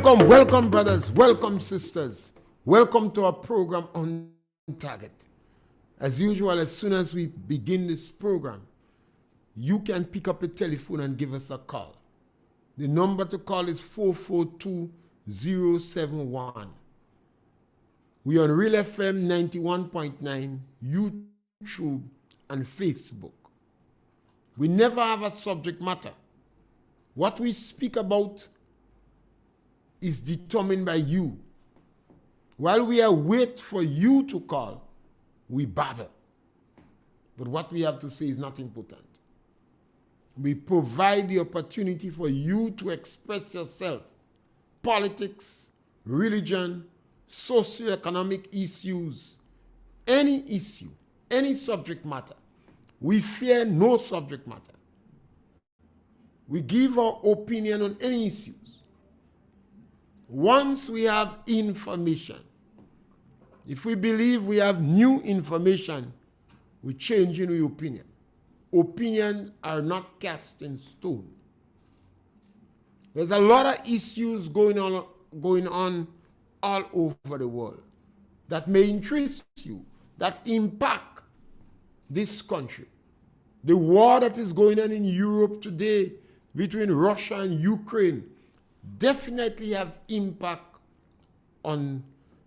Welcome, brothers. Welcome, sisters. Welcome to our program On Target. As usual, as soon as we begin this program, you can pick up a telephone and give us a call. The number to call is 442-071. We are on RealFM 91.9, YouTube, and Facebook. We never have a subject matter. What we speak about is determined by you. While we are waiting for you to call, we babble. But what we have to say is not important. We provide the opportunity for you to express yourself. Politics, religion, socioeconomic issues, any issue, any subject matter. We fear no subject matter. We give our opinion on any issues. Once we have information, if we believe we have new information, we change in our opinion. Opinions are not cast in stone. There's a lot of issues going on all over the world that may interest you, that impact this country. The war that is going on in Europe today between Russia and Ukraine definitely have impact on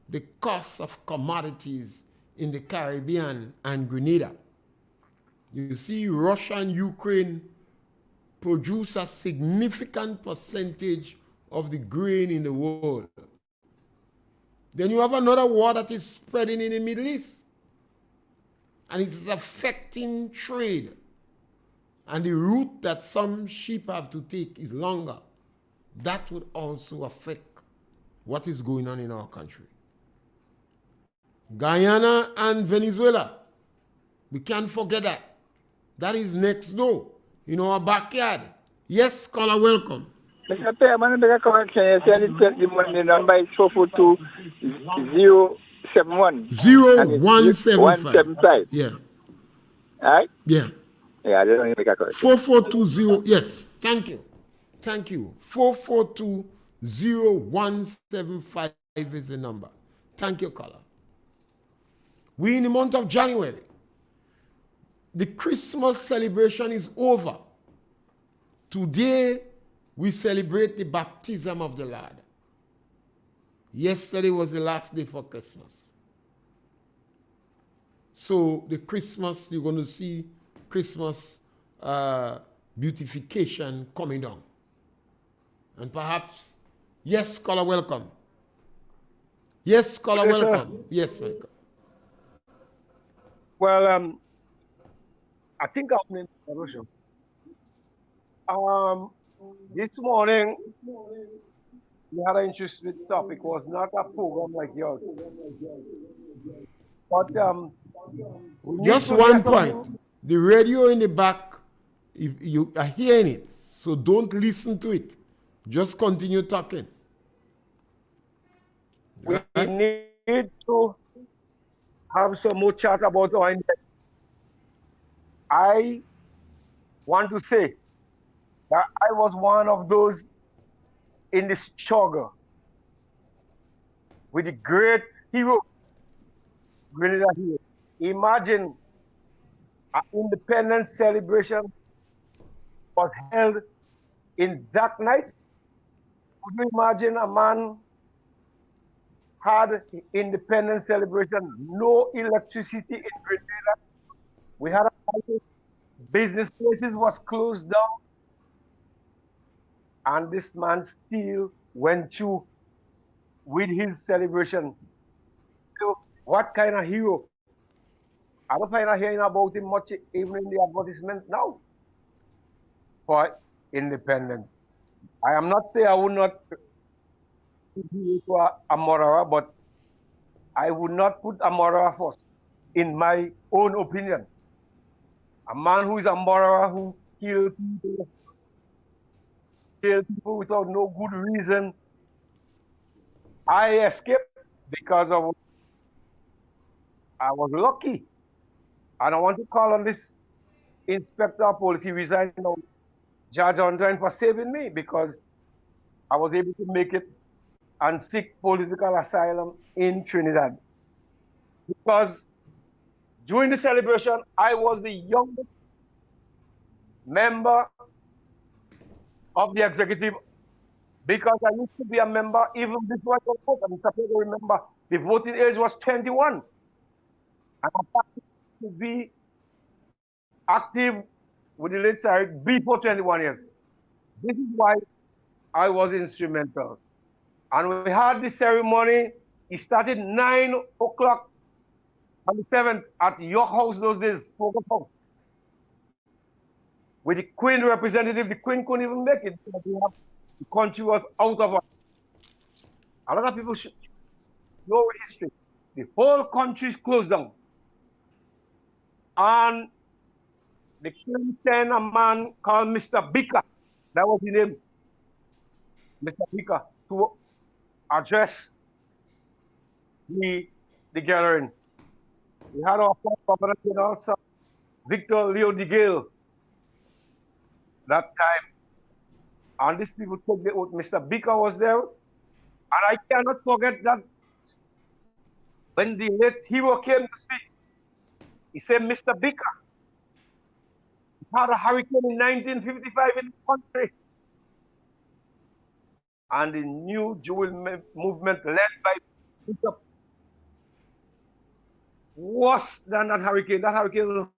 the cost of commodities in the Caribbean and Grenada. You see, Russia and Ukraine produce a significant percentage of the grain in the world. Then you have another war that is spreading in the Middle East, and it is affecting trade. And the route that some sheep have to take is longer. That would also affect what is going on in our country. Guyana and Venezuela, we can't forget that. That is next door, in our backyard. Yes, caller, welcome. Mr. Pierre, my name is correction. You said the money number is 442-071. 0175. Yeah. All right? Yeah. Yeah, I don't make a correction. 4420, yes, thank you. Thank you. 442-0175 is the number. Thank you, caller. We're in the month of January. The Christmas celebration is over. Today, we celebrate the baptism of the Lord. Yesterday was the last day for Christmas. So the Christmas, you're going to see Christmas beautification coming down. And perhaps, yes, caller, welcome. Yes, caller, welcome. Yes, welcome. Well, I think I'm in the this morning, we had an interest with the topic. Was not a program like yours. But just one point. The radio in the back, you are hearing it, so don't listen to it. Just continue talking. We need to have some more chat about our index. I want to say that I was one of those in the struggle with the great hero, Grenada hero. Imagine an independence celebration was held in that night. Could you imagine a man had independence celebration, no electricity in Grenada? We had a crisis. Business places was closed down. And this man still went through with his celebration. So what kind of hero? I don't find out hearing about him much even in the advertisement now for independence. I am not saying I would not put Amora, but I would not put Amora first, in my own opinion. A man who is Amora, who killed people without no good reason. I escaped because of I was lucky. And I want to call on this inspector of police. He resigned now, Judge Andrew, for saving me, because I was able to make it and seek political asylum in Trinidad. Because during the celebration, I was the youngest member of the executive because I used to be a member even before I got voted. I'm supposed to remember the voting age was 21. And I started to be active with the late side before 21 years. This is why I was instrumental. And we had the ceremony. It started 9 o'clock on the 7th at York House those days, Focus House. With the Queen representative, the Queen couldn't even make it because the country was out of order. A lot of people should know history. The whole country is closed down. And the Queen sent a man called Mr. Bicker, that was his name, Mr. Bicker, to address the gathering. We had our first governor general, Victor Leo de Gale, that time. And these people took the oath. Mr. Bicker was there. And I cannot forget that when the late hero came to speak, he said, Mr. Bicker, we had a hurricane in 1955 in the country. And the new Jewel movement led by Bishop worse than that hurricane. That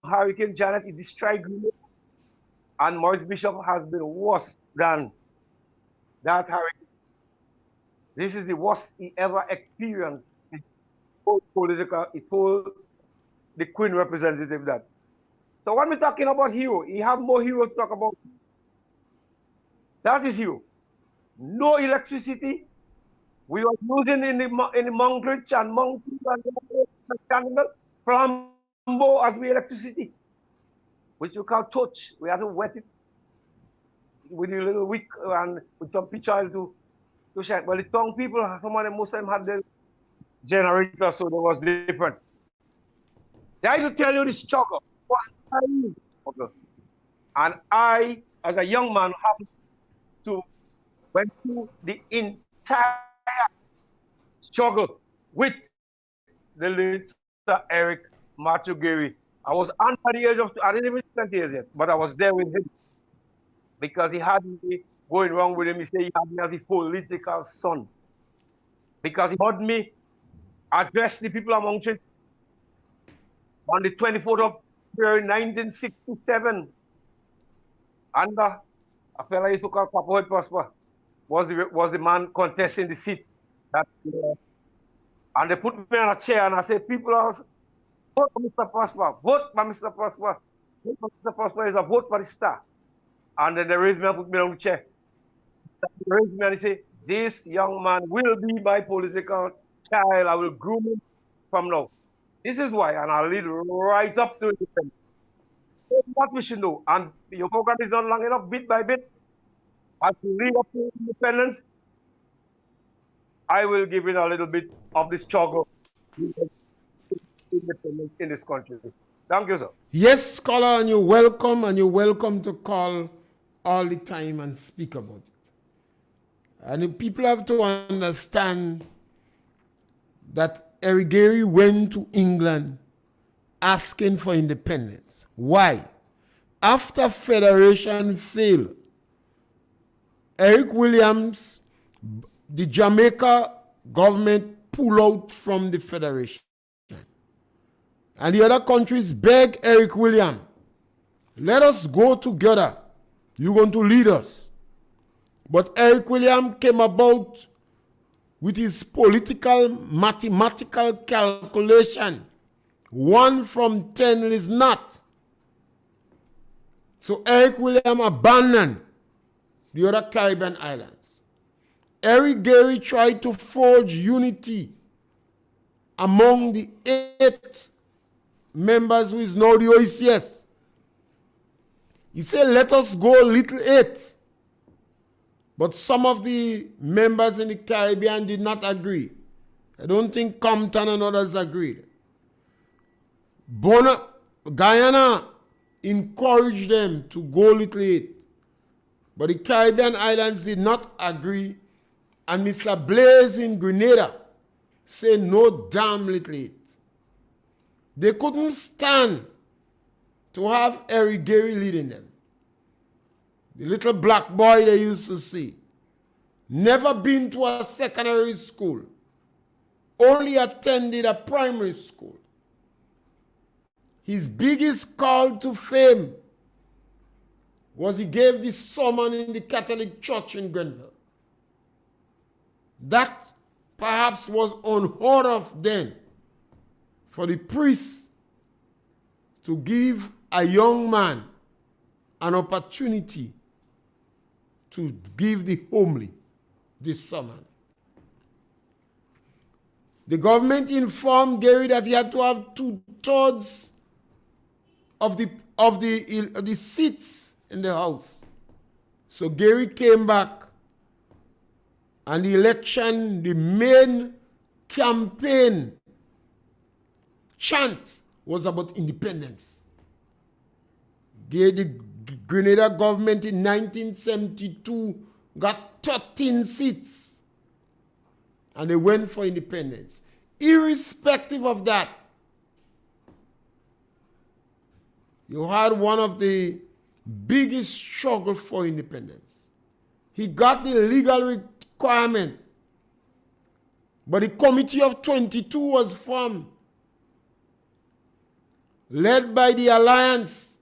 Hurricane Janet, it destroyed Greenland. And Maurice Bishop has been worse than that hurricane. This is the worst he ever experienced. He told the Queen representative that. So when we're talking about hero, he have more heroes to talk about. That is hero. No electricity. We were using in the Monkridge and Monkey and flambeau as the electricity, which you can't touch. We had to wet it with a little wick and with some pitch oil to shine. But the tongue people, some of them Muslims had the generator, so they was different. They had to tell you the struggle. And I, as a young man, have to went through the entire struggle with the late Sir Eric Matugeri. I was under the age of, I didn't even 20 years yet, but I was there with him because he had me going wrong with him. He said he had me as a political son because he heard me address the people among church on the 24th of February 1967. And a fellow used to call Papa Prosper was the man contesting the seat. And they put me on a chair and I said, people are vote for Mr. Prosper, vote for Mr. Prosper. Vote for Mr. Prosper is a vote for the star. And then they raised me and put me on the chair. They raised me and they said, this young man will be my political child. I will groom him from now. This is why, and I'll lead right up to independence. What we should know, and your program is not long enough, bit by bit. As we lead up to independence, I will give it a little bit of the struggle independence in this country. Thank you, sir. Yes, caller, and you're welcome to call all the time and speak about it. And people have to understand that Eric Gary went to England asking for independence. Why? After Federation failed, Eric Williams, the Jamaica government pulled out from the Federation. And the other countries begged Eric Williams, let us go together. You're going to lead us. But Eric Williams came about with his political mathematical calculation. 1 from 10 is not. So Eric Williams abandoned the other Caribbean islands. Eric Gary tried to forge unity among the 8 members who is now the OECS. He said, let us go little 8. But some of the members in the Caribbean did not agree. I don't think Compton and others agreed. Guyana encouraged them to go little 8. But the Caribbean islands did not agree and Mr. Blaze in Grenada say no damn little it. They couldn't stand to have Eric Gary leading them. The little black boy they used to see. Never been to a secondary school. Only attended a primary school. His biggest call to fame was he gave this sermon in the Catholic Church in Grenville. That perhaps was unheard of then for the priest to give a young man an opportunity to give the homely this sermon. The government informed Gary that he had to have 2/3 of the seats in the House. So Gary came back, and the election, the main campaign chant was about independence. The Grenada government in 1972 got 13 seats, and they went for independence. Irrespective of that, you had one of the biggest struggles for independence. He got the legal requirement, but the Committee of 22 was formed, led by the Alliance,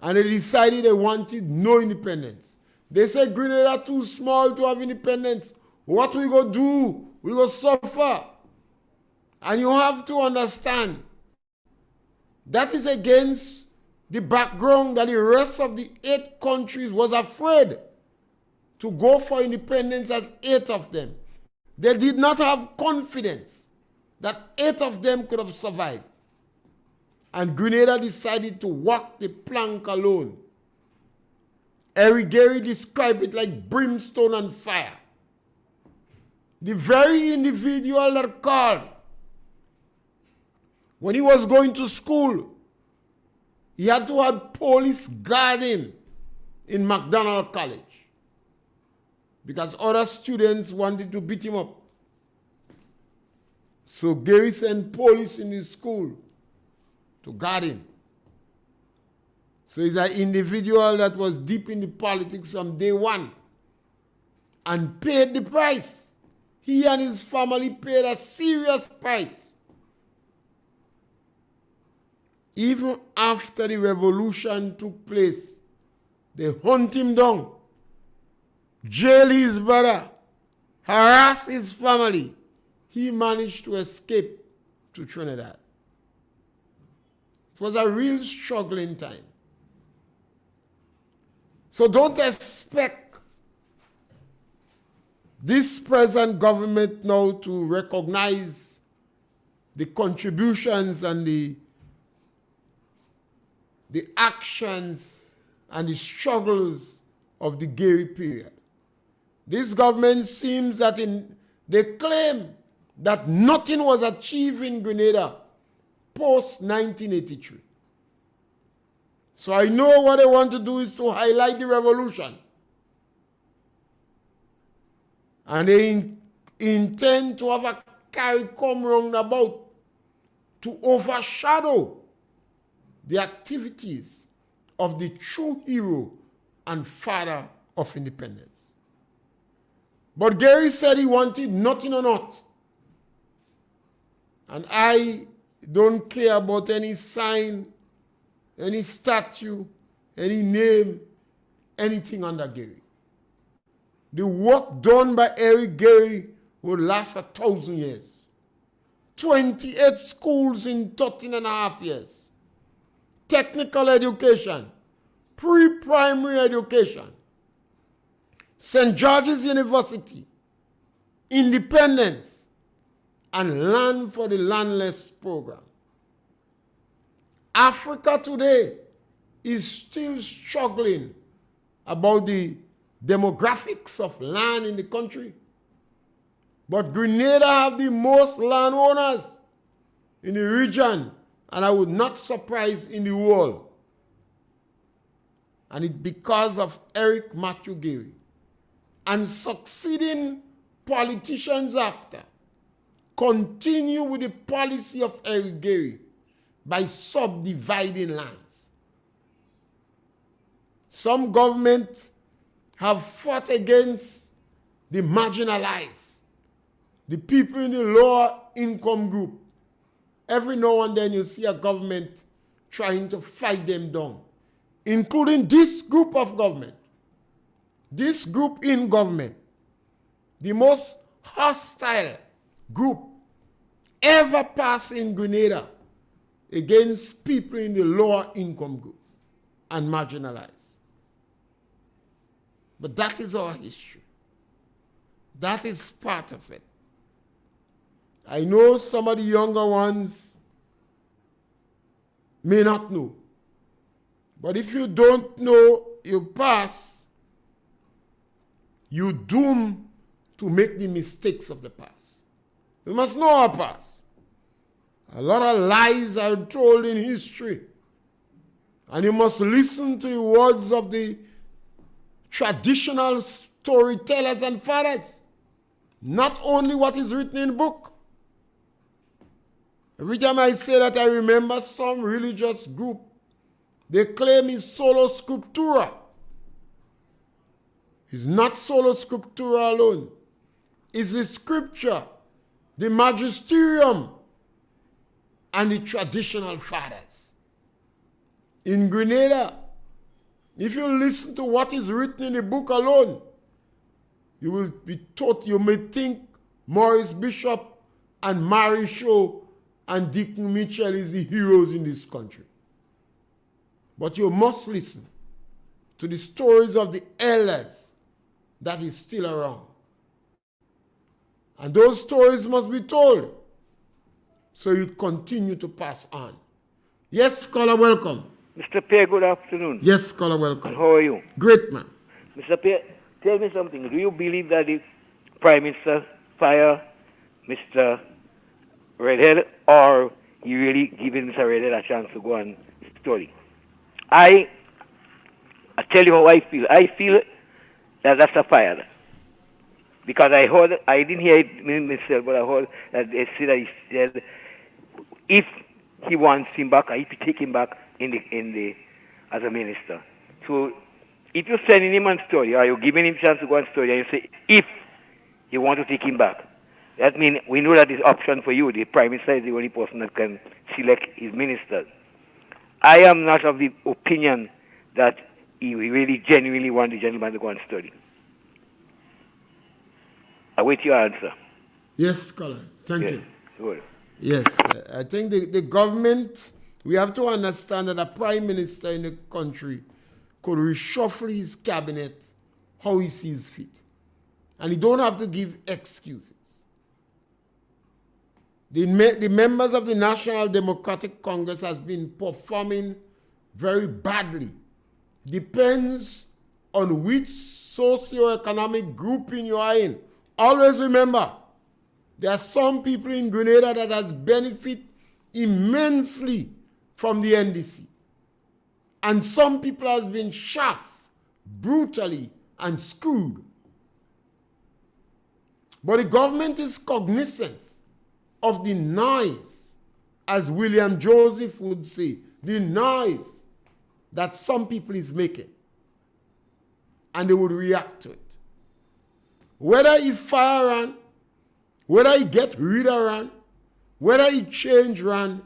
and they decided they wanted no independence. They said Grenada too small to have independence. What we go do? We go suffer. And you have to understand, that is against the background that the rest of the 8 countries was afraid to go for independence as 8 of them. They did not have confidence that 8 of them could have survived. And Grenada decided to walk the plank alone. Eric Gary described it like brimstone and fire. The very individual that called, when he was going to school, he had to have police guard him in McDonald College because other students wanted to beat him up. So Gary sent police in his school to guard him. So he's an individual that was deep in the politics from day one and paid the price. He and his family paid a serious price. Even after the revolution took place, they hunt him down, jail his brother, harass his family. He managed to escape to Trinidad. It was a real struggling time. So don't expect this present government now to recognize the contributions and the actions and the struggles of the Gary period. This government seems that they claim that nothing was achieved in Grenada post-1983. So I know what they want to do is to highlight the revolution. And they intend to have a CARICOM roundabout to overshadow the activities of the true hero and father of independence. But Gary said he wanted nothing or not. And I don't care about any sign, any statue, any name, anything under Gary. The work done by Eric Gary will last 1,000 years. 28 schools in 13 and a half years. Technical education, pre-primary education, St. George's University, independence, and land for the landless program. Africa today is still struggling about the demographics of land in the country. But Grenada have the most landowners in the region, and I would not surprise in the world. And it's because of Eric Matthew Gary. and succeeding politicians after continue with the policy of Erigeri by subdividing lands. Some governments have fought against the marginalized, the people in the lower income group. Every now and then you see a government trying to fight them down, including this group of government, this group in government, the most hostile group ever passed in Grenada against people in the lower income group and marginalized. But that is our history. That is part of it. I know some of the younger ones may not know. But if you don't know your past, you're doomed to make the mistakes of the past. We must know our past. A lot of lies are told in history. And you must listen to the words of the traditional storytellers and fathers. Not only what is written in book. Every time I say that, I remember some religious group. They claim it's sola scriptura. It's not sola scriptura alone. It's the scripture, the magisterium, and the traditional fathers. In Grenada, if you listen to what is written in the book alone, you will be taught, you may think Maurice Bishop and Mary Shaw and Deacon Mitchell is the heroes in this country. But you must listen to the stories of the elders that is still around. And those stories must be told so you continue to pass on. Yes, scholar, welcome. Mr. Pierre, good afternoon. Yes, scholar, welcome. And how are you? Great, man. Mr. Pierre, tell me something. Do you believe that the Prime Minister fire Mr. Redhead, or he really giving Mr. Redhead a chance to go and study? I tell you how I feel. I feel that that's a fire. Because I heard, I didn't hear it myself, but I heard that they said that he said if he wants him back, or if he take him back as a minister. So if you're sending him on study, or you're giving him a chance to go and study, and you say if you want to take him back, that means we know that is option for you. The Prime Minister is the only person that can select his ministers. I am not of the opinion that he really genuinely want the gentleman to go and study. I wait your answer. Yes, scholar. Thank you. Good. Yes, I think the government, we have to understand that a prime minister in the country could reshuffle his cabinet how he sees fit. And he don't have to give excuses. The members of the National Democratic Congress has been performing very badly. Depends on which socioeconomic grouping you are in. Always remember, there are some people in Grenada that has benefited immensely from the NDC. And some people has been shafted brutally and screwed. But the government is cognizant of the noise, as William Joseph would say, the noise that some people is making. And they would react to it. Whether he fire run, whether he get rid of run, whether he change run,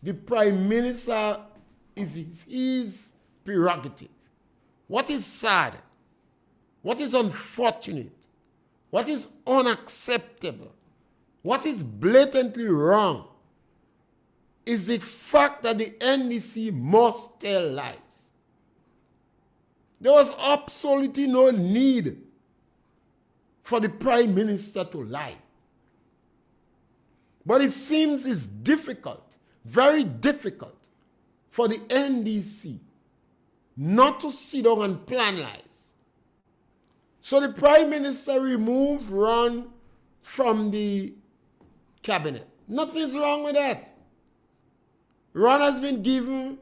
the Prime Minister is his prerogative. What is sad, what is unfortunate, what is unacceptable, what is blatantly wrong is the fact that the NDC must tell lies. There was absolutely no need for the Prime Minister to lie. But it seems it's difficult, very difficult, for the NDC not to sit down and plan lies. So the Prime Minister removed Ron from the cabinet. Nothing's wrong with that. Ron has been given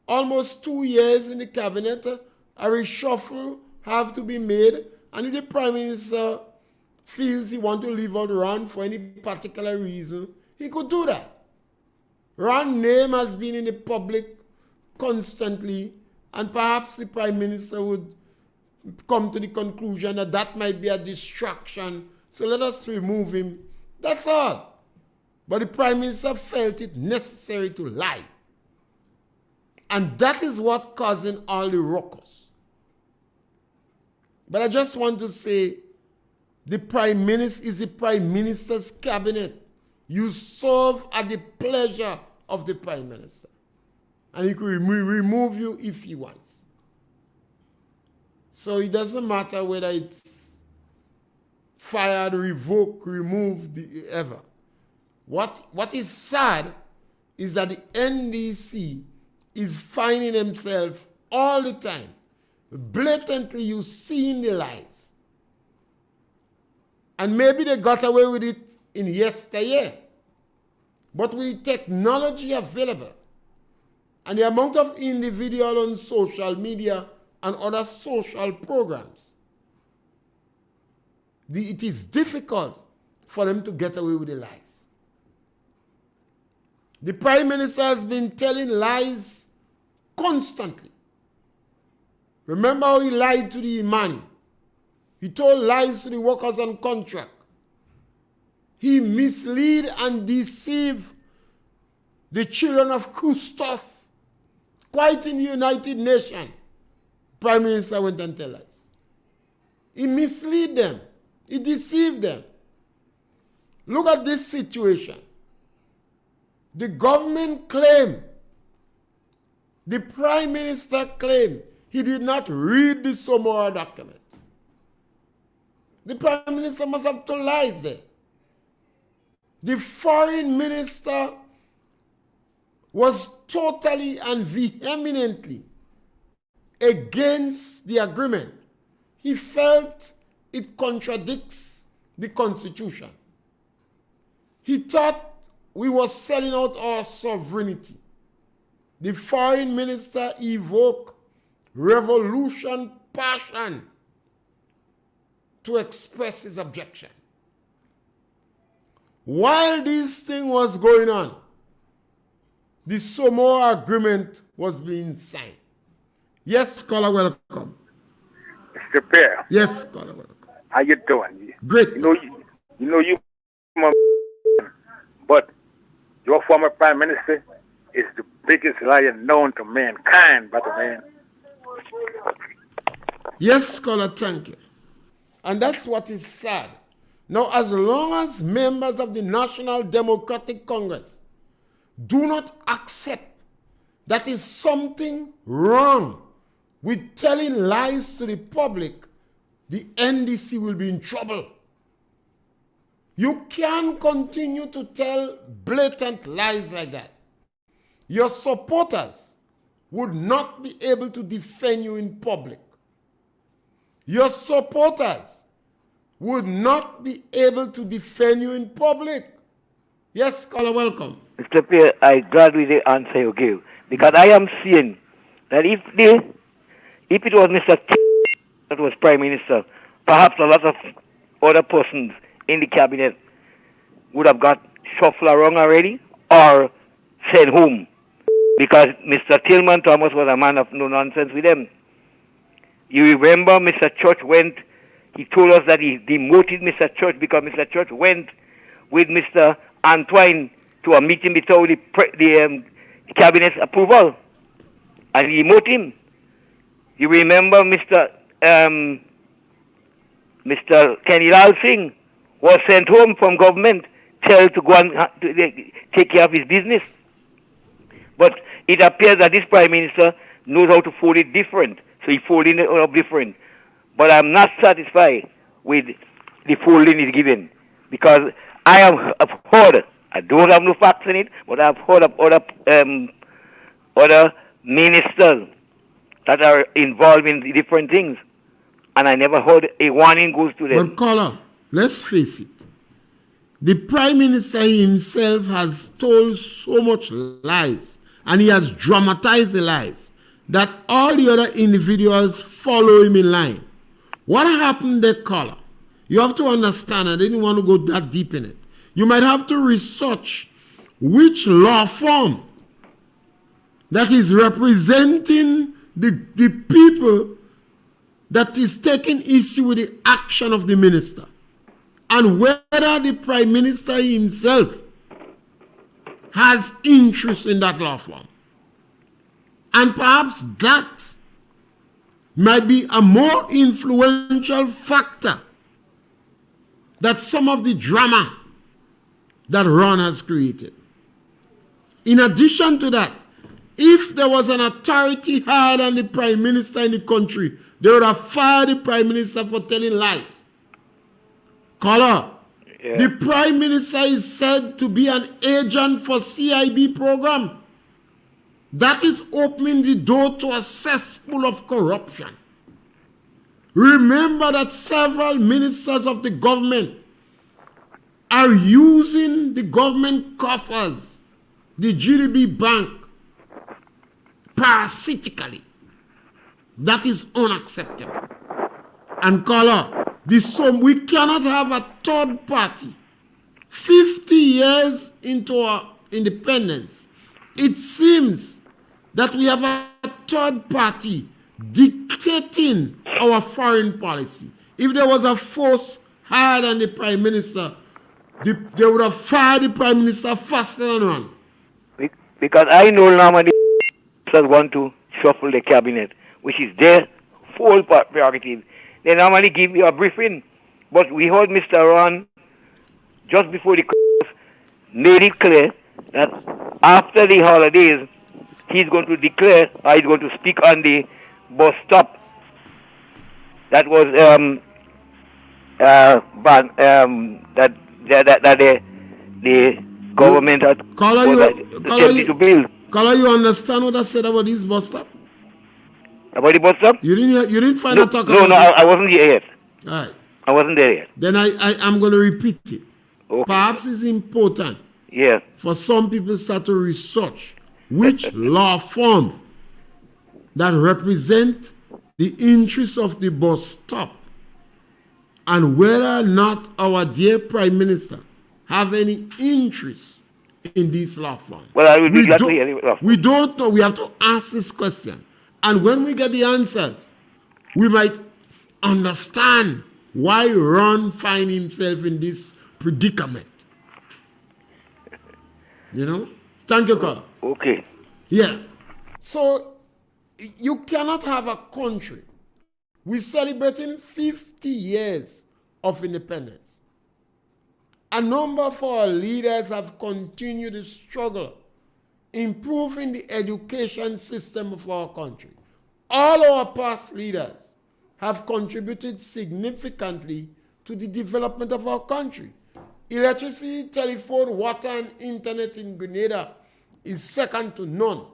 almost 2 years in the cabinet. A reshuffle have to be made, And if the Prime Minister feels he wants to leave out Ron for any particular reason, he could do that. Ron's name has been in the public constantly, and perhaps the Prime Minister would come to the conclusion that that might be a distraction, so let us remove him. That's all. But the Prime Minister felt it necessary to lie. And that is what causing all the ruckus. But I just want to say, the Prime Minister is the Prime Minister's cabinet. You serve at the pleasure of the Prime Minister. And he could remove you if he wants. So it doesn't matter whether it's fired, revoked, removed, ever. What is sad is that the NDC is finding himself all the time. Blatantly, you seeing the lies. And maybe they got away with it in yesteryear. But with the technology available and the amount of individuals on social media and other social programs, it is difficult for them to get away with the lies. The Prime Minister has been telling lies constantly. Remember how he lied to the Imani. He told lies to the workers on contract. He misled and deceived the children of Christoph. Quite in the United Nations, Prime Minister went and told us. He misled them. He deceived them. Look at this situation. The government claimed, the Prime Minister claimed he did not read the Somora document. The Prime Minister must have told lies there. The Foreign Minister was totally and vehemently against the agreement. He felt it contradicts the Constitution. He thought we were selling out our sovereignty. The Foreign Minister evoked revolution passion to express his objection. While this thing was going on, the Somora agreement was being signed. Yes, caller, welcome. Mr. Pierre. Yes, caller, welcome. How you doing? Great. You but your former Prime Minister is the biggest liar known to mankind, brother man. Yes, scholar, thank you. And that's what is sad. Now, as long as members of the National Democratic Congress do not accept that is something wrong with telling lies to the public, the NDC will be in trouble. You can't continue to tell blatant lies like that. Your supporters would not be able to defend you in public. Your supporters would not be able to defend you in public. Yes, caller, welcome. Mr. Pierre, I glad with the answer you gave. Because I am seeing that if it was Mr. that was Prime Minister, perhaps a lot of other persons in the cabinet would have got shuffled around already or sent home. Because Mr. Tillman Thomas was a man of no nonsense with them. You remember Mr. Church he told us that he demoted Mr. Church because Mr. Church went with Mr. Antoine to a meeting without the cabinet's approval. And he demoted him. You remember Mr. Kenny Lal Singh was sent home from government, told to go and take care of his business. But it appears that this Prime Minister knows how to fold it different. So he folded it up different. But I'm not satisfied with the folding is given. Because I have heard, I don't have no facts in it, but I've heard of other ministers that are involved in different things. And I never heard a warning goes to them. But caller, let's face it. The Prime Minister himself has told so much lies, and he has dramatized the lies, that all the other individuals follow him in line. What happened there, caller? You have to understand, I didn't want to go that deep in it. You might have to research which law firm that is representing the people that is taking issue with the action of the minister, and whether the prime minister himself has interest in that law firm. And perhaps that might be a more influential factor that some of the drama that Ron has created. In addition to that, if there was an authority higher than the prime minister in the country, they would have fired the prime minister for telling lies. Caller, Yeah. the prime minister is said to be an agent for CIB program. That is opening the door to a cesspool of corruption. Remember that several ministers of the government are using the government coffers, the GDP bank, parasitically. That is unacceptable. And caller, we cannot have a third party. 50 years into our independence, it seems that we have a third party dictating our foreign policy. If there was a force higher than the prime minister, they would have fired the prime minister faster than Ron. Because I know normally ministers want to shuffle the cabinet, which is their full prerogative. They normally give you a briefing, but we heard Mr. Ron just before the made it clear that after the holidays, he's going to declare, or he's going to speak on the bus stop. That was that the government had attempted to build. Caller, you understand what I said about this bus stop? About the bus stop? You didn't find out talk no, about no, it? I wasn't here yet. All right. I wasn't there yet. Then I'm going to repeat it. Okay. Perhaps it's important Yeah. for some people to start to research which law firm that represent the interests of the bus stop, and whether or not our dear Prime Minister have any interest in this law firm. Well, I will be glad to hear it. We don't know. We have to ask this question. And when we get the answers, we might understand why Ron find himself in this predicament. You know? Thank you, Carl. Okay. Yeah. So, you cannot have a country. We're celebrating 50 years of independence. A number of our leaders have continued to struggle improving the education system of our country. All our past leaders have contributed significantly to the development of our country. Electricity, telephone, water, and internet in Grenada is second to none,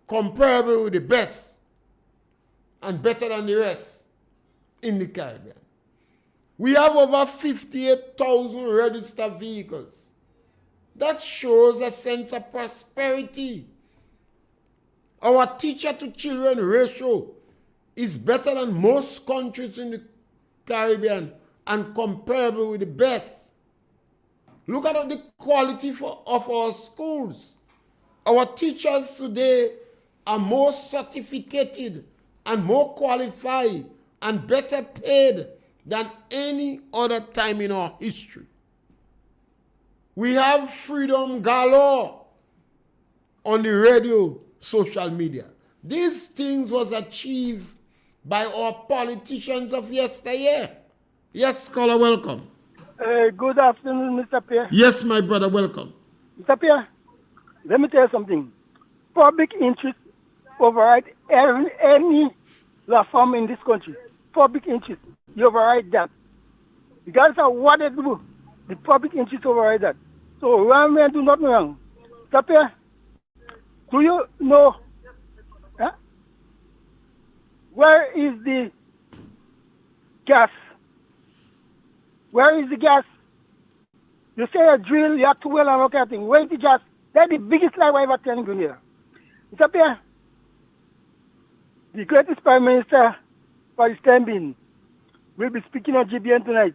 comparable with the best and better than the rest in the Caribbean. We have over 58,000 registered vehicles. That shows a sense of prosperity. Our teacher-to-children ratio is better than most countries in the Caribbean and comparable with the best. Look at the quality of our schools. Our teachers today are more certificated and more qualified and better paid than any other time in our history. We have freedom galore on the radio, social media. These things was achieved by our politicians of yesteryear. Yes, caller, welcome. Good afternoon, Mr. Pierre. Yes, my brother, welcome. Mr. Pierre, let me tell you something. Public interest override any law firm in this country. Public interest, you override that. Regardless of what they do, the public interest override that. So wrong men do nothing wrong. Mr. Pierre, do you know where is the gas? Where is the gas? You say a drill, you have to well and all kind of thing. Where is the gas? That's the biggest lie I ever tell you here. Mr. Pierre, the greatest Prime Minister for his time being, will be speaking on GBN tonight.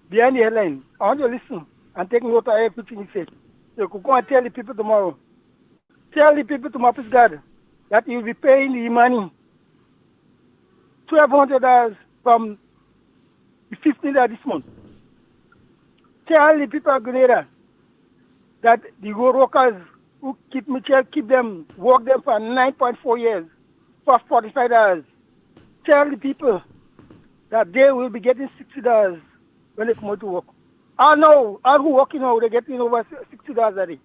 Behind the headline. I want you to listen and take note of everything he said. You could go and tell the people tomorrow. Tell the people tomorrow, please God, that you'll be paying the money. $1,200 from the 15th of this month. Tell the people of Grenada that the road workers who keep Mitchell, work them for 9.4 years for $45. Tell the people that they will be getting $60 when they come out to work. I know, all who working now, they're getting over $60 a day.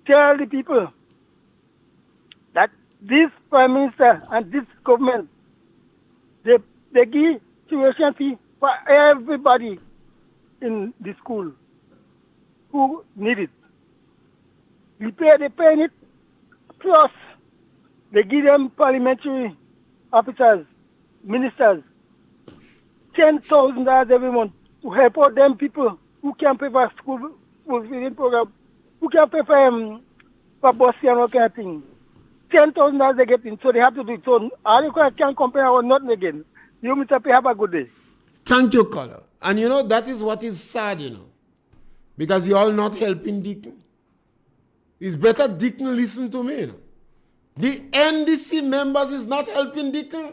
Tell the people that this Prime Minister and this government, they give tuition fee for everybody in the school who need it. They're paying it, plus they give them parliamentary officers, ministers, $10,000 every month to help out them people who can't pay for school feeding program, who can't pay for bus and all kind of thing. $10,000 they get in, so they have to do it. So all you can't compare or nothing again. You, Mr. P, have a good day. Thank you, caller. And you know, that is what is sad, you know, because you all not helping Deacon. It's better Deacon listen to me, you know. The NDC members is not helping Deacon.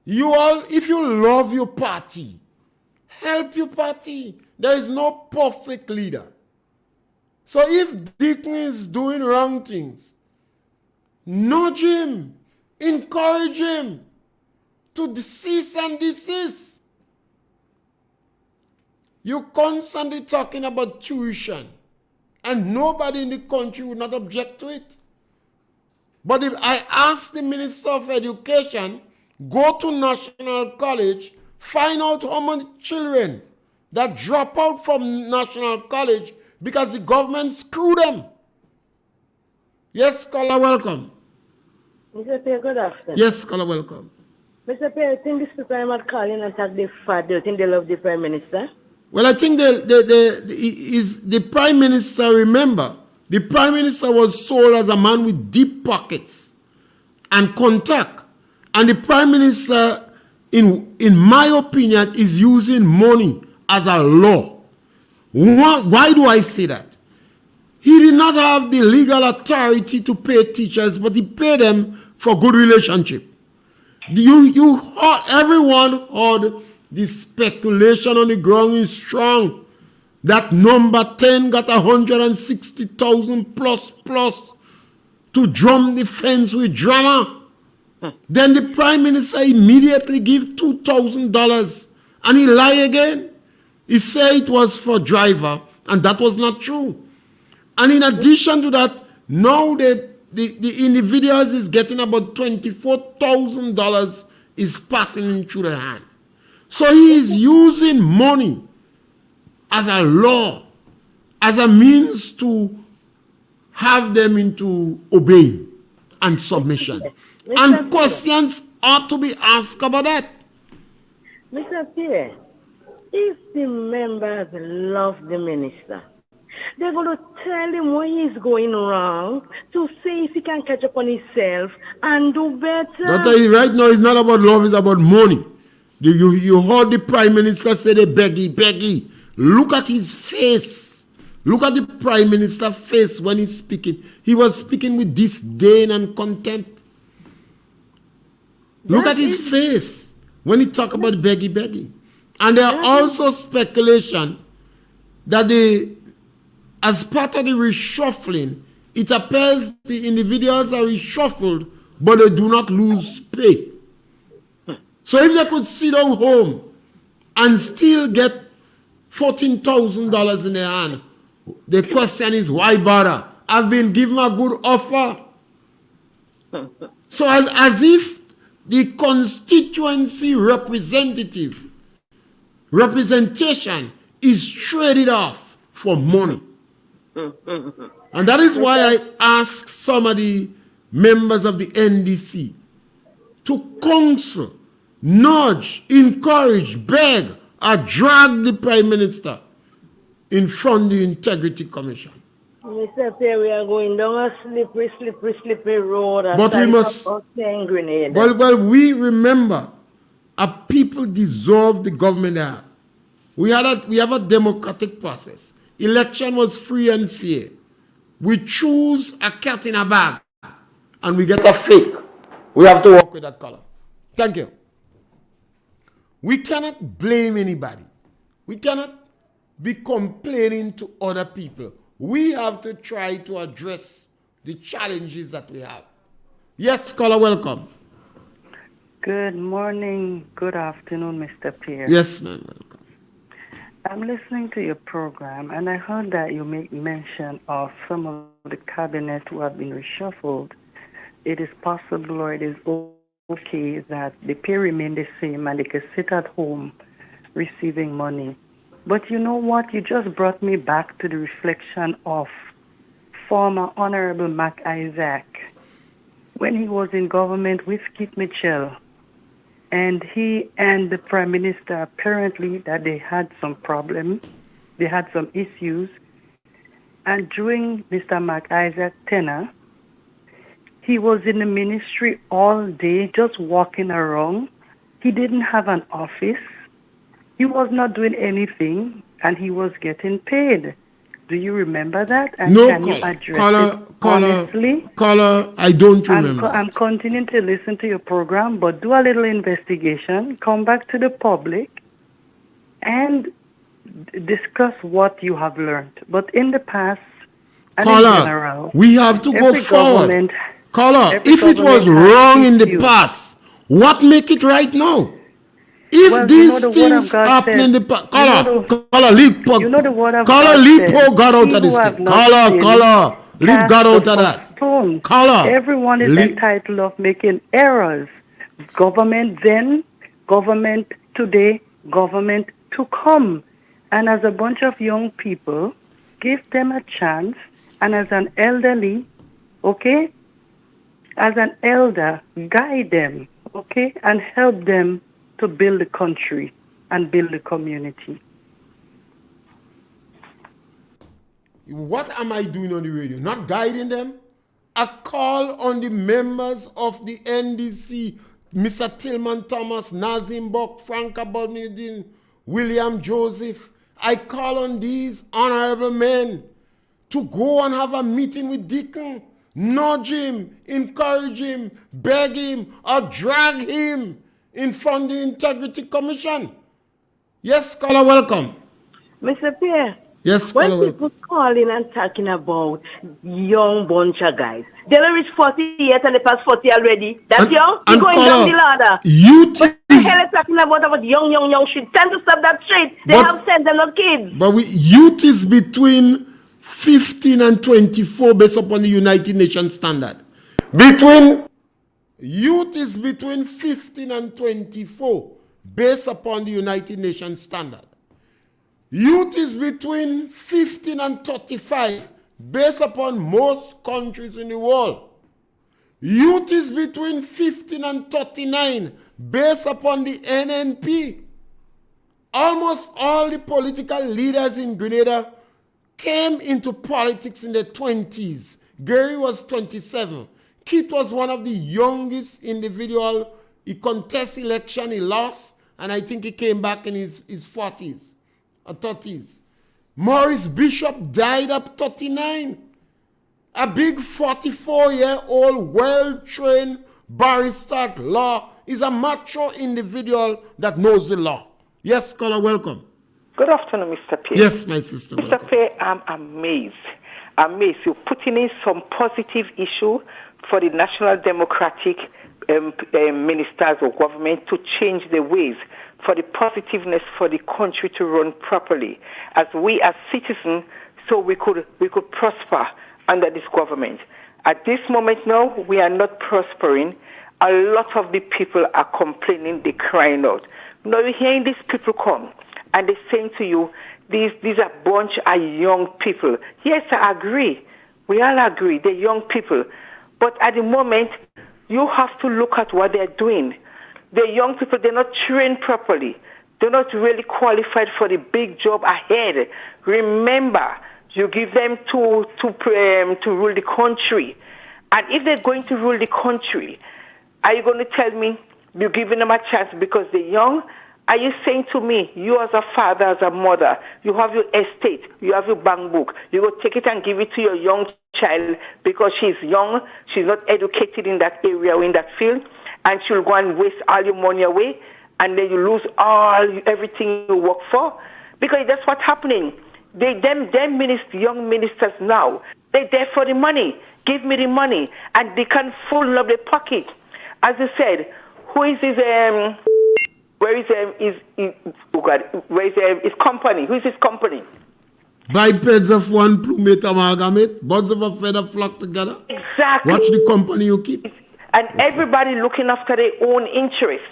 You all, if you love your party, help your party. There is no perfect leader. So if Deacon is doing wrong things, nudge him, encourage him to cease and desist. You constantly talking about tuition, and nobody in the country would not object to it. But if I ask the Minister of Education, go to National College, find out how many children that drop out from National College because the government screwed them. Yes, caller, welcome. Mr. Pierre, good afternoon. Yes, caller, welcome. Mr. Pierre, I think these people are not calling and attack the fat. Do you think they love the Prime Minister? Well, I think the Prime Minister, remember, the Prime Minister was sold as a man with deep pockets and contact. And the Prime Minister, in my opinion, is using money as a law. Why do I say that? He did not have the legal authority to pay teachers, but he paid them for good relationship. Everyone heard the speculation on the ground is strong. That number 10 got 160,000 plus to drum the fence with drama. Then the Prime Minister immediately give $2,000 and he lie again. He said it was for driver, and that was not true. And in addition to that, now the individuals is getting about $24,000 is passing in through the hand. So he is using money as a law, as a means to have them into obeying and submission. And questions ought to be asked about that. Mr. Pierre, if the members love the minister, they're going to tell him what he's going wrong to see if he can catch up on himself and do better. But right now, it's not about love, it's about money. You heard the Prime Minister say they beggy. Look at his face. Look at the Prime Minister's face when he's speaking. He was speaking with disdain and contempt. Look at his face when he talk about beggy. And there are also speculation that as part of the reshuffling, it appears the individuals are reshuffled, but they do not lose pay. So if they could sit down home and still get $14,000 in their hand, the question is, why bother? I've been given a good offer. So as if the constituency representation is traded off for money. And that is why I ask some of the members of the NDC to counsel, nudge, encourage, beg, or drag the Prime Minister in front of the Integrity Commission. Mr. Pierre, we are going down a slippery road. But we must. Well, we remember, Our people dissolved the government they have. We have a democratic process. Election was free and fair. We choose a cat in a bag and we get a fake. We have to work with that color. Thank you. We cannot blame anybody. We cannot be complaining to other people. We have to try to address the challenges that we have. Yes, caller, welcome. Good morning, good afternoon, Mr. Pierre. Yes, ma'am, welcome. I'm listening to your program, and I heard that you make mention of some of the cabinet who have been reshuffled. It is possible, or it is okay that the pay remain the same and they can sit at home receiving money. But you know what? You just brought me back to the reflection of former Honorable Mac Isaac when he was in government with Keith Mitchell. And he and the Prime Minister, apparently that they had some problems, they had some issues. And during Mr. Mac Isaac's tenure, he was in the ministry all day, just walking around. He didn't have an office. He was not doing anything, and he was getting paid. Do you remember that? And No, can you address it honestly? Caller, I don't remember. I'm continuing to listen to your program, but do a little investigation, come back to the public, and discuss what you have learned. But in the past, and in Caller, general, we have to go forward. Caller, every if it was government has wrong in the issues. past, what make it right now? If Well, these the word things of God happen said- in the past, you know the word of caller, God leave said, poor God out "He of this who have thing. not sinned, Caller, leave cast God the out of first that. stone." Caller, Everyone is entitled of making errors. Government then, government today, government to come. And as a bunch of young people, give them a chance. And as an elderly, okay, as an elder, guide them, okay, and help them to build the country and build the community. What am I doing on the radio? Not guiding them. I call on the members of the NDC, Mr. Tillman Thomas, Nazim Bok, Frank Abodnidin, William Joseph. I call on these honorable men to go and have a meeting with Deacon, nudge him, encourage him, beg him, or drag him in front of the Integrity Commission. Yes, caller, welcome. Mr. Pierre, Yes, when caller, people welcome. calling and talking about young bunch of guys, they don't reach 40 yet and they pass 40 already. That's young? You're going down the ladder. Youth What the is, hell is talking about young shit? Time to stop that shit. They But- have sense, they're not kids. but youth is between 15 and 24 based upon the United Nations standard. Youth is between 15 and 24 based upon the United Nations standard. Youth is between 15 and 35 based upon most countries in the world. Youth is between 15 and 39 based upon the NNP. Almost all the political leaders in Grenada came into politics in the 20s. Gary was 27. Keith was one of the youngest individual. He contested election, he lost, and I think he came back in his 40s or 30s. Maurice Bishop died at 39. A big 44-year-old, well-trained barrister at law is a mature individual that knows the law. Yes, caller, welcome. Good afternoon, Mr. Pierre. Yes, my sister. Mr. Welcome. Pierre, I'm amazed. You're putting in some positive issue for the National Democratic ministers of government to change the ways for the positiveness for the country to run properly. As we as citizens, so we could prosper under this government. At this moment now, we are not prospering. A lot of the people are complaining, they're crying out. Now you're hearing these people come and they're saying to you, these are bunch of young people. Yes, I agree. We all agree, they're young people. But at the moment, you have to look at what they're doing. The young people, they're not trained properly. They're not really qualified for the big job ahead. Remember, you give them to rule the country. And if they're going to rule the country, are you going to tell me You're giving them a chance because they're young. Are you saying to me, you as a father, as a mother, you have your estate, you have your bank book, you go take it and give it to your young child because she's young, she's not educated in that area or in that field, and she'll go and waste all your money away, and then you lose everything you work for? Because that's what's happening. Them young ministers now, they're there for the money. Give me the money. And they can full up their pocket. As I said, who is his where is his company? Who is his company? Bipeds of one plumate amalgamate, birds of a feather flock together. Exactly. Watch the company you keep. And everybody looking after their own interests.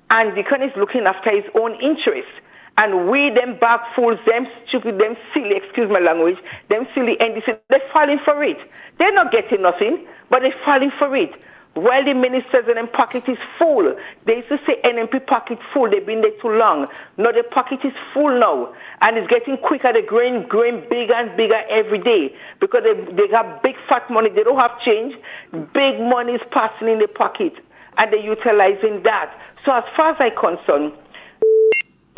And Deacon is looking after his own interests. And we, them bag fools, them stupid, them silly, excuse my language, them silly NDC, they're falling for it. They're not getting nothing, but they're falling for it. While the ministers in them pocket is full. They used to say NMP pocket full, they've been there too long. No, the pocket is full now. And it's getting quicker, they're growing bigger and bigger every day. Because they have big fat money, they don't have change. Big money is passing in the pocket. And they're utilizing that. So as far as I'm concerned,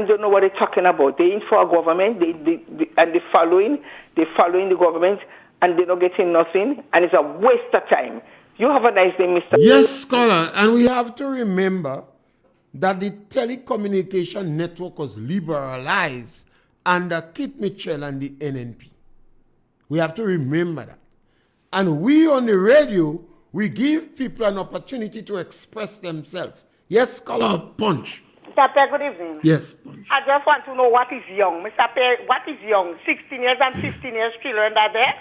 don't know what they're talking about. They're in for a government, and they're following the government, and they're not getting nothing, and it's a waste of time. You have a nice day, Mr. Yes, scholar, and we have to remember that the telecommunication network was liberalized under Kit Mitchell and the NNP. We have to remember that. And we on the radio, we give people an opportunity to express themselves. Yes, scholar, punch. Mr. Pierre, good evening. Yes. I just want to know what is young. Mr. Pierre, what is young? 16 years and 15 years children are there?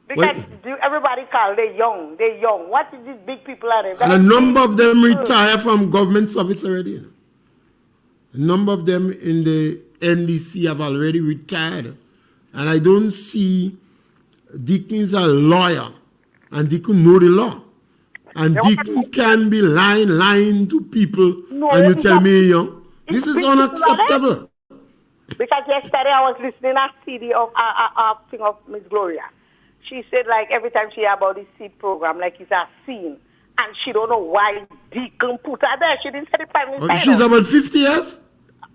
Because everybody calls they young. They're young. What is these big people are there? And a number of them retire from government service already. A number of them in the NDC have already retired. And I don't see Deacon is a lawyer. And Deacon know the law. And Deacon can be lying to people, and you tell me young. This is unacceptable. Because yesterday I was listening to a CD of thing of Miss Gloria. She said like every time she hear about this seed program, like it's a scene, and she don't know why Deacon put her there. She didn't say the prime minister. She's about 50 years.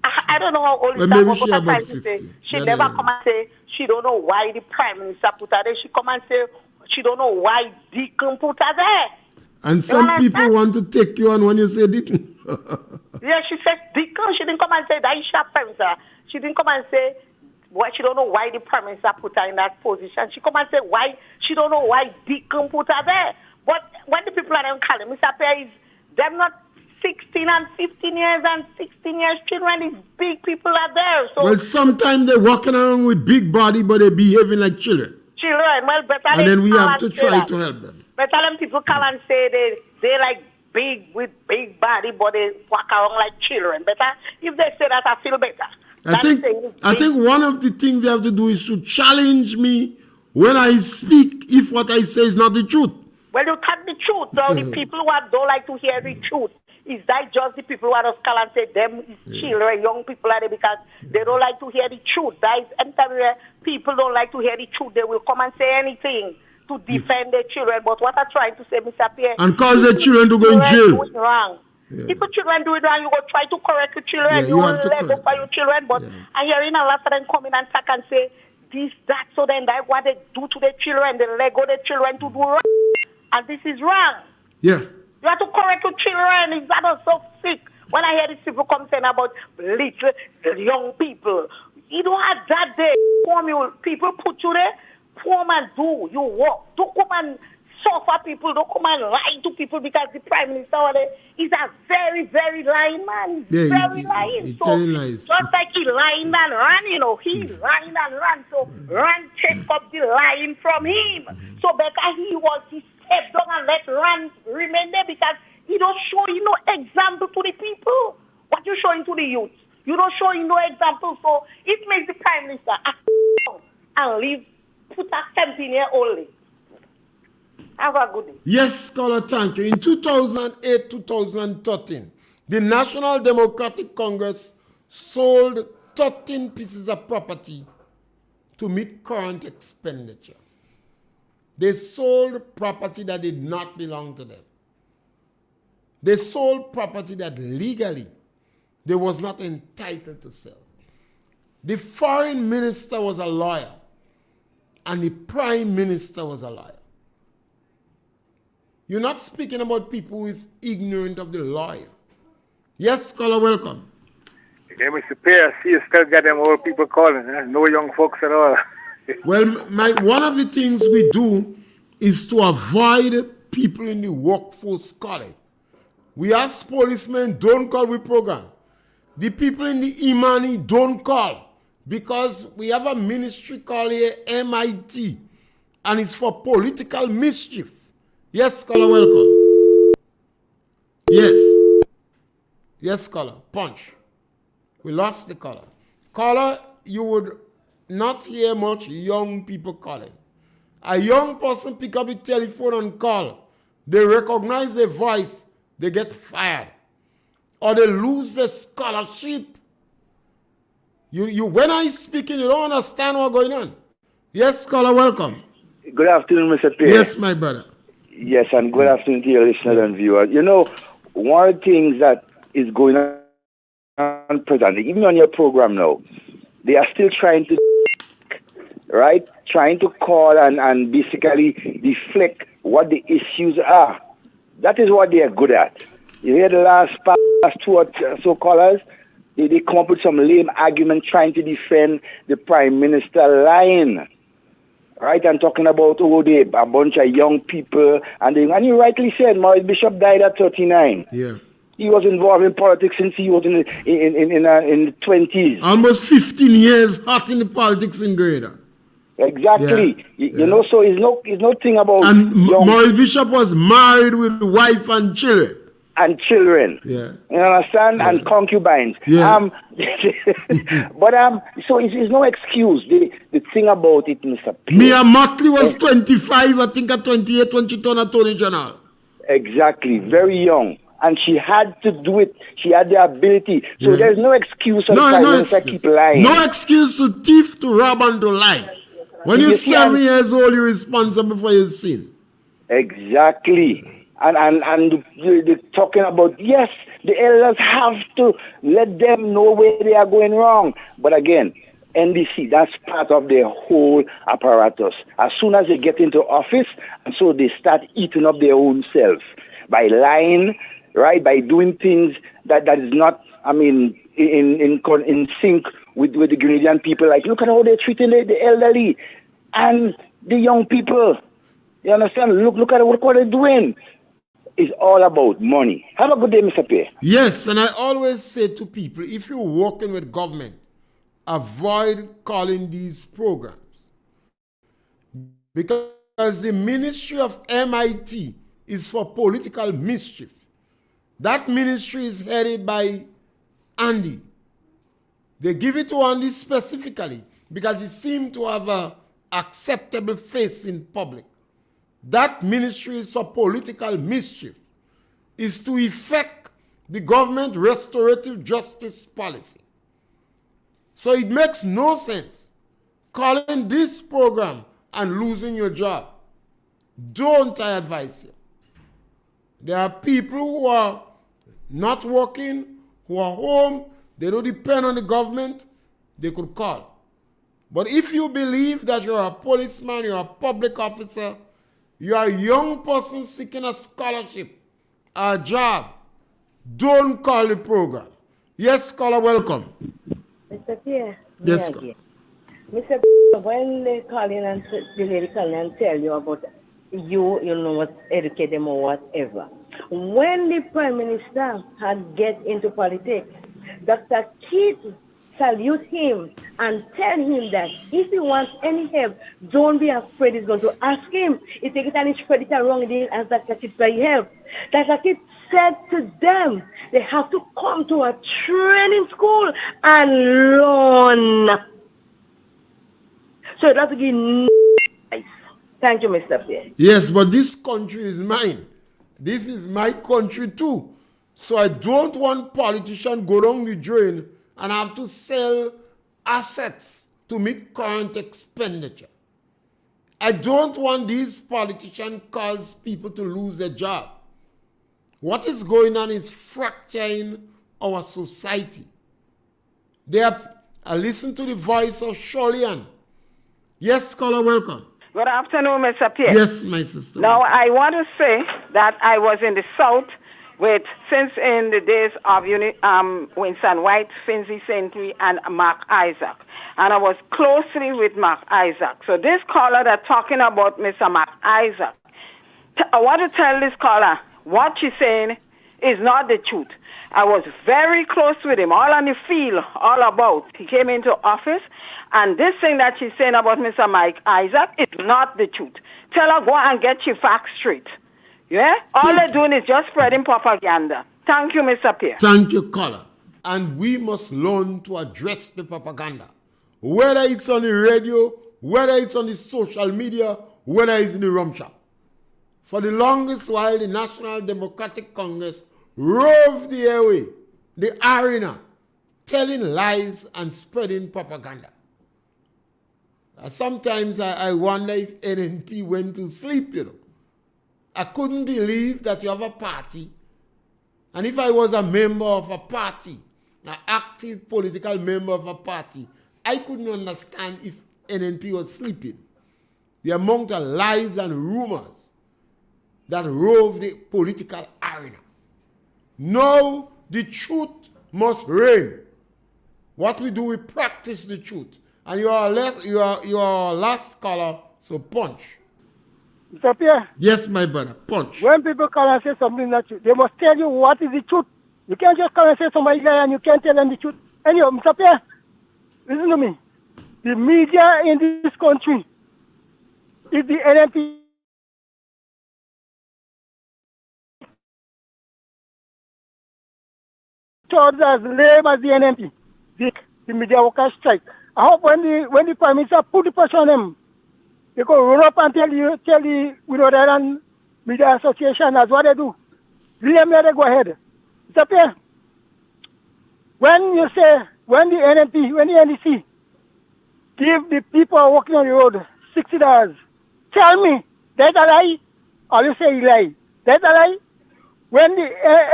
I don't know how old is maybe that, she about 50. She never come and say she don't know why the prime minister put her there. She come and say she don't know why Deacon put her there. And some people want to take you on when you say Deacon. Yeah, she said Deacon. She didn't come and say that is prime minister. She didn't come and say why she don't know why the prime minister put her in that position. She come and say why she don't know why Deacon put her there. But when the people are them calling, Mr. Pierre, is them not 16 and 15 years and 16 years children. These big people are there. So well, sometimes they're walking around with big body, but they're behaving like children. Children, well, better. And then we have to try to help them. But tell them people come and say they like big with big body, but they walk around like children. Better if they say that, I feel better. I think one of the things they have to do is to challenge me when I speak if what I say is not the truth. Well, you tell the truth. So the people who don't like to hear the truth, is that just the people who are just call and say them is children, young people are there because they don't like to hear the truth. That is anytime people don't like to hear the truth, they will come and say anything to defend their children. But what I'm trying to say, Mr. Pierre, and cause their children to go in jail. Do it wrong. Yeah. If your children do it wrong, you go try to correct your children. You will let go for your children. But I'm hearing a lot of them come in and talk and say this, that, so then that what they do to their children, they let go their children to do wrong. And this is wrong. Yeah. You have to correct your children. It's not so sick. When I hear these people come saying about little young people, you don't have that day. People put you there. Come and do. You walk. Don't come and suffer people. Don't come and lie to people because the prime minister is a very, very lying man. He's very lying. So lies. Just like he lying and run, he's lying and run. So run take up the lying from him. So better he step down and let run remain there because he don't show no example to the people. What you showing to the youth? You don't show no example. So it makes the prime minister and leave. Put a 17-year-old. Have a good day. Yes, scholar, thank you. In 2008-2013, the National Democratic Congress sold 13 pieces of property to meet current expenditure. They sold property that did not belong to them. They sold property that legally they was not entitled to sell. The foreign minister was a lawyer, and the prime minister was a lawyer. You're not speaking about people who is ignorant of the lawyer. Yes, caller, welcome. Okay, Mr. Pierre, see you still got them old people calling, no young folks at all. Well, one of the things we do is to avoid people in the workforce calling. We ask policemen, don't call with program. The people in the Imani don't call because we have a ministry called here MIT and it's for political mischief. Yes, caller, welcome. Yes. Yes, caller, punch. We lost the caller. Caller, you would not hear much young people calling. A young person pick up the telephone and call. They recognize their voice, they get fired. Or they lose their scholarship. You when I speaking, you don't understand what's going on. Yes, caller, welcome. Good afternoon, Mr. Pierre. Yes, my brother. Yes, and good afternoon to your listeners and viewers. You know, one of the things that is going on presently, even on your program now, they are still trying to, right? Trying to call and basically deflect what the issues are. That is what they are good at. You hear the last two or so callers, they come up with some lame argument trying to defend the Prime Minister lying. Right, I'm talking about a bunch of young people, and you rightly said, Maurice Bishop died at 39. Yeah. He was involved in politics since he was in the 20s. Almost 15 years hot in the politics in Grenada. Exactly. Yeah. You know, so it's no thing about. And Maurice Bishop was married with wife and children. And children. Yeah. You understand? Yeah. And concubines. Yeah. But so it's no excuse. The thing about it, Mr. Pierre. Mia Motley was 25, I think at 28 when she turned Attorney General. Exactly. Very young. And she had to do it. She had the ability. So there's no excuse on no excuse. Keep lying. No excuse to thief, to rob, and to lie. When you're 7 years old, you're responsible for your sin. Exactly. And they're talking about, yes, the elders have to let them know where they are going wrong. But again, NDC, that's part of their whole apparatus. As soon as they get into office, and so they start eating up their own self by lying, right, by doing things that is not, I mean, in sync with the Grenadian people. Like, look at how they're treating the elderly and the young people. You understand? Look at what they're doing. It's all about money. Have a good day, Mr. Pierre. Yes, and I always say to people, if you're working with government, avoid calling these programs. Because the Ministry of MIT is for political mischief. That ministry is headed by Andy. They give it to Andy specifically because he seemed to have an acceptable face in public. That ministry is for political mischief. Is to effect the government restorative justice policy. So it makes no sense calling this program and losing your job. Don't, I advise you. There are people who are not working, who are home, they don't depend on the government, they could call. But if you believe that you're a policeman, you're a public officer, you're a young person seeking a scholarship, a job, don't call the program. Yes, caller, welcome. Mr. Pierre. Yes, Mr. Pierre, when they call in and the lady call in and tell you about you know what, educate them or whatever. When the Prime Minister had get into politics, Dr. Keith salute him and tell him that if he wants any help, don't be afraid he's going to ask him. If they get any credit wrong, he didn't ask Dr. Keith for help. Dr. Keith said to them, they have to come to a training school and learn. So that's again nice. Thank you, Mr. Pierre. Yes, but this country is mine. This is my country too. So I don't want politicians go down the drain and have to sell assets to meet current expenditure. I don't want these politicians cause people to lose their job. What is going on is fracturing our society. I listened to the voice of Sholian. Yes, caller, welcome. Good afternoon, Mr. Pierre. Yes, my sister. Now, I want to say that I was in the South since in the days of Winston White, Finzi Sentry, and Mark Isaac. And I was closely with Mark Isaac. So this caller that's talking about Mr. Mark Isaac, I want to tell this caller what she's saying is not the truth. I was very close with him, all on the field, all about. He came into office, and this thing that she's saying about Mr. Mike Isaac is not the truth. Tell her, go and get your facts straight. Yeah? All they're doing is just spreading propaganda. Thank you, Mr. Pierre. Thank you, caller. And we must learn to address the propaganda. Whether it's on the radio, whether it's on the social media, whether it's in the rum shop. For the longest while, the National Democratic Congress roved the airway, the arena, telling lies and spreading propaganda. Sometimes I wonder if NNP went to sleep, I couldn't believe that you have a party, and if I was a member of a party, an active political member of a party, I couldn't understand if NNP was sleeping. The amount of lies and rumors that rove the political arena. Now the truth must reign. What we do, we practice the truth. And you are last caller, so punch. Mr. Pierre? Yes, my brother, punch. When people come and say something not true, they must tell you what is the truth. You can't just come and say somebody lie and you can't tell them the truth. Anyway, Mr. Pierre, listen to me. The media in this country is the NNP. Towards as lame as the NNP, the media workers strike. I hope when the Prime Minister put the pressure on them, they go run up and tell the Widow Media Association, that's what they do. Let me go ahead. Mr. Pierre, when the NDC give the people walking on the road $60, tell me, that's a lie, or you say you lie. That's a lie. When the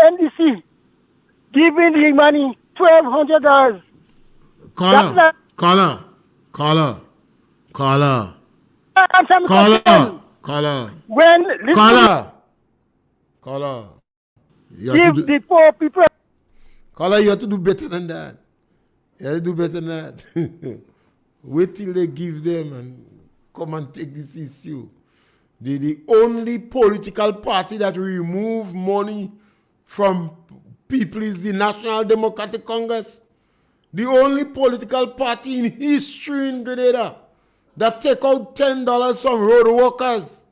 NDC giving the money $1,200. Caller. Give the poor people. Caller, you have to do better than that. You have to do better than that. Wait till they give them and come and take this issue. The only political party that remove money from people is the National Democratic Congress. The only political party in history in Grenada that take out $10 from road workers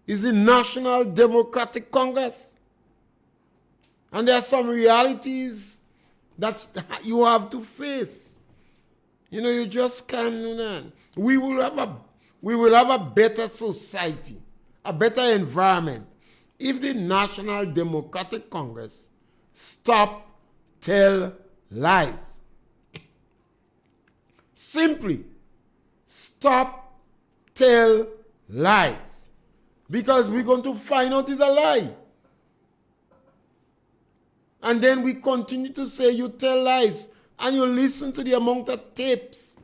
is the National Democratic Congress. And there are some realities that you have to face. You just can't do that. We will have a better society, a better environment, if the National Democratic Congress stop tell lies. Simply stop tell lies. Because we're going to find out it's a lie. And then we continue to say you tell lies. And you listen to the amount of tapes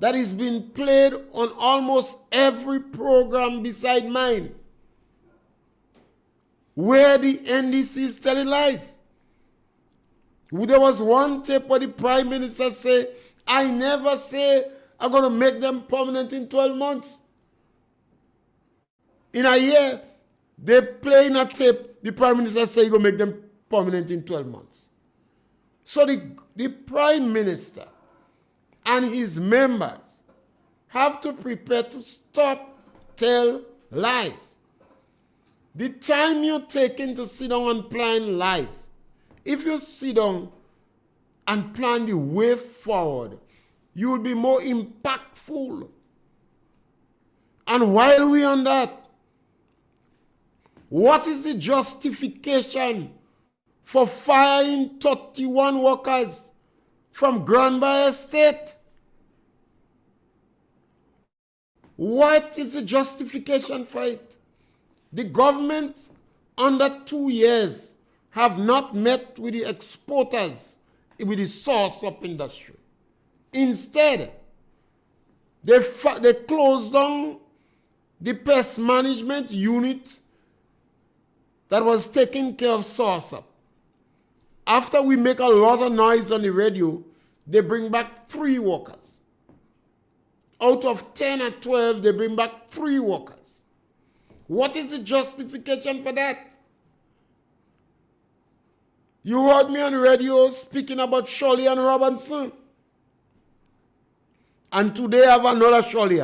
that is being played on almost every program beside mine, where the NDC is telling lies. There was one tape where the Prime Minister said, I never say I'm going to make them permanent in 12 months. In a year, they play in a tape, the Prime Minister said he's going to make them permanent in 12 months. So the Prime Minister and his members have to prepare to stop tell lies. The time you're taking to sit down and plan lies, if you sit down and plan the way forward, you will be more impactful. And while we're on that, what is the justification for firing 31 workers from Granby Estate? What is the justification for it? The government under 2 years have not met with the exporters, with the source of industry. Instead, they closed down the pest management unit that was taking care of source up. After we make a lot of noise on the radio, they bring back 3 workers. Out of 10 or 12, they bring back 3 workers. What is the justification for that? You heard me on the radio speaking about Shirley and Robinson. And today I have another Shirley.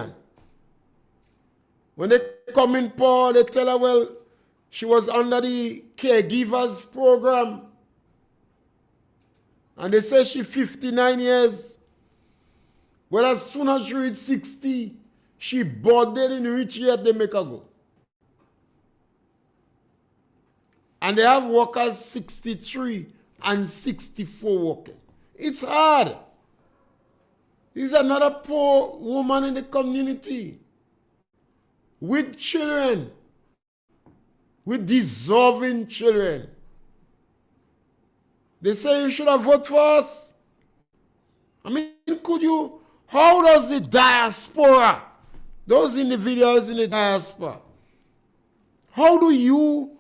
When they come in poor, they tell her, well, she was under the caregivers program. And they say she's 59 years. Well, as soon as she reached 60, she boarded in which year they make her go. And they have workers 63 and 64 working. It's hard. There's another poor woman in the community with children, with deserving children. They say you should have voted for us. I mean, could you? How does the diaspora, those individuals in the diaspora, how do you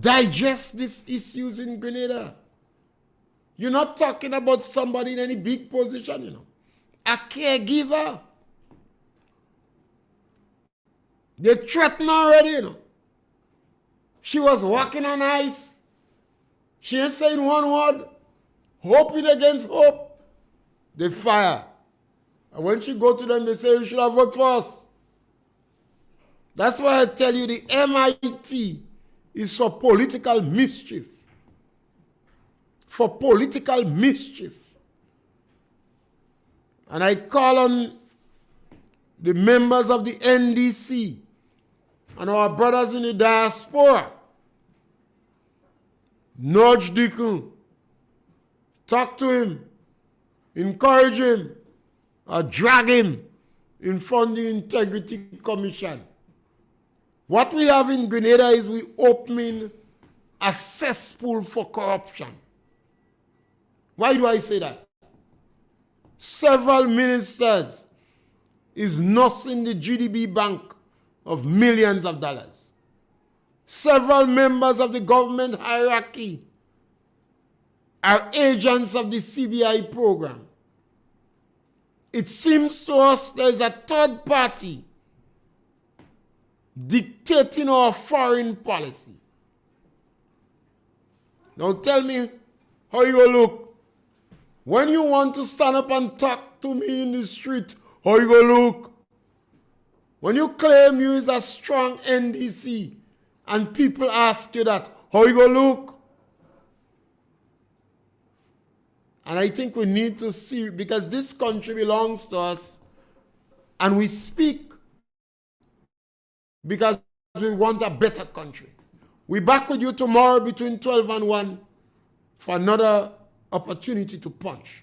digest these issues in Grenada? You're not talking about somebody in any big position, you know. A caregiver. They threatened her already, you know. She was walking on ice. She ain't saying one word. Hoping against hope. They fire. And when she go to them, they say, you should have voted for us. That's why I tell you the MIT is for political mischief. For political mischief. And I call on the members of the NDC and our brothers in the diaspora. Nudge Deacon. Talk to him. Encourage him. Or drag him in front of the Integrity Commission. What we have in Grenada is we opening a cesspool for corruption. Why do I say that? Several ministers is nursing the GDP bank of millions of dollars. Several members of the government hierarchy are agents of the CBI program. It seems to us there is a third party dictating our foreign policy. Now tell me how you will look. When you want to stand up and talk to me in the street, how you go look? When you claim you is a strong NDC and people ask you that, how you go look? And I think we need to see, because this country belongs to us and we speak because we want a better country. We're back with you tomorrow between 12 and 1 for another opportunity to punch.